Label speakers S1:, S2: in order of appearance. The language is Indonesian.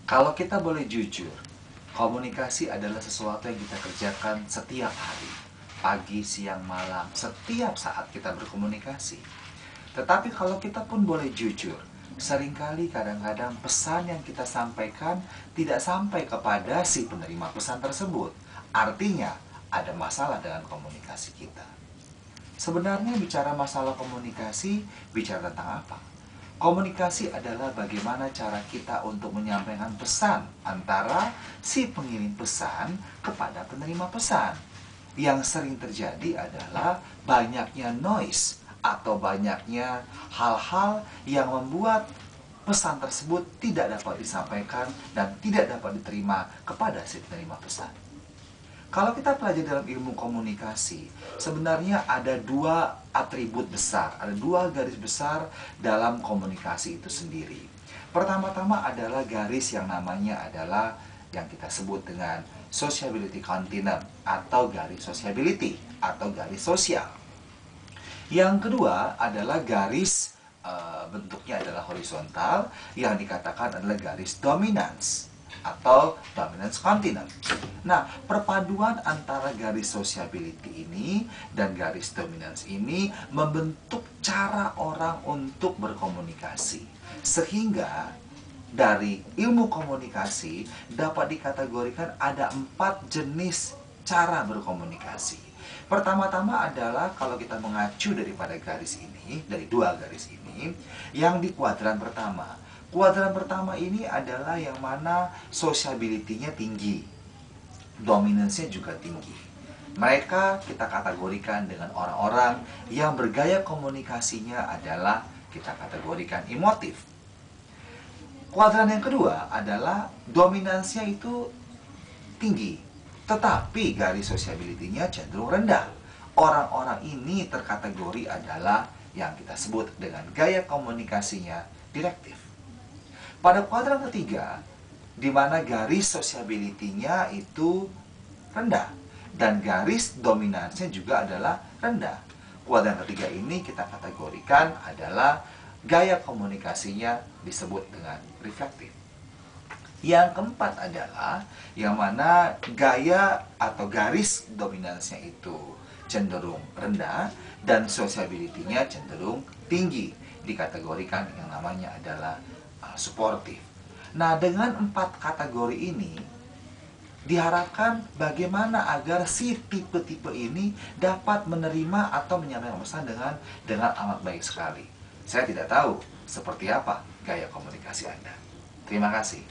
S1: Kalau kita boleh jujur, komunikasi adalah sesuatu yang kita kerjakan setiap hari. Pagi, siang, malam, setiap saat kita berkomunikasi. Tetapi kalau kita pun boleh jujur, seringkali kadang-kadang pesan yang kita sampaikan tidak sampai kepada si penerima pesan tersebut. Artinya, ada masalah dengan komunikasi kita. Sebenarnya bicara masalah komunikasi, bicara tentang apa? Komunikasi adalah bagaimana cara kita untuk menyampaikan pesan antara si pengirim pesan kepada penerima pesan. Yang sering terjadi adalah banyaknya noise atau banyaknya hal-hal yang membuat pesan tersebut tidak dapat disampaikan dan tidak dapat diterima kepada si penerima pesan. Kalau kita pelajari dalam ilmu komunikasi, sebenarnya ada dua atribut besar, ada dua garis besar dalam komunikasi itu sendiri. Pertama-tama adalah garis yang namanya adalah yang kita sebut dengan sociability continuum atau garis sociability atau garis sosial. Yang kedua adalah garis bentuknya adalah horizontal yang dikatakan adalah garis dominans atau dominance continuum. Nah, perpaduan antara garis sociability ini dan garis dominance ini membentuk cara orang untuk berkomunikasi. Sehingga dari ilmu komunikasi dapat dikategorikan ada 4 jenis cara berkomunikasi. Pertama-tama adalah kalau kita mengacu daripada garis ini, dari dua garis ini, yang di kuadran pertama. Kuadran pertama ini adalah yang mana sociability-nya tinggi, dominance-nya juga tinggi. Mereka kita kategorikan dengan orang-orang yang bergaya komunikasinya adalah kita kategorikan emotif. Kuadran yang kedua adalah dominansinya itu tinggi, tetapi garis sociability-nya cenderung rendah. Orang-orang ini terkategori adalah yang kita sebut dengan gaya komunikasinya direktif. Pada kuadran ketiga, di mana garis sociability-nya itu rendah dan garis dominansinya juga adalah rendah. Kuadran ketiga ini kita kategorikan adalah gaya komunikasinya disebut dengan reflektif. Yang keempat adalah yang mana gaya atau garis dominansinya itu cenderung rendah dan sociability-nya cenderung tinggi, dikategorikan yang namanya adalah suportif. Nah, dengan 4 kategori ini diharapkan bagaimana agar si tipe-tipe ini dapat menerima atau menyampaikan pesan dengan amat baik sekali. Saya tidak tahu seperti apa gaya komunikasi Anda. Terima kasih.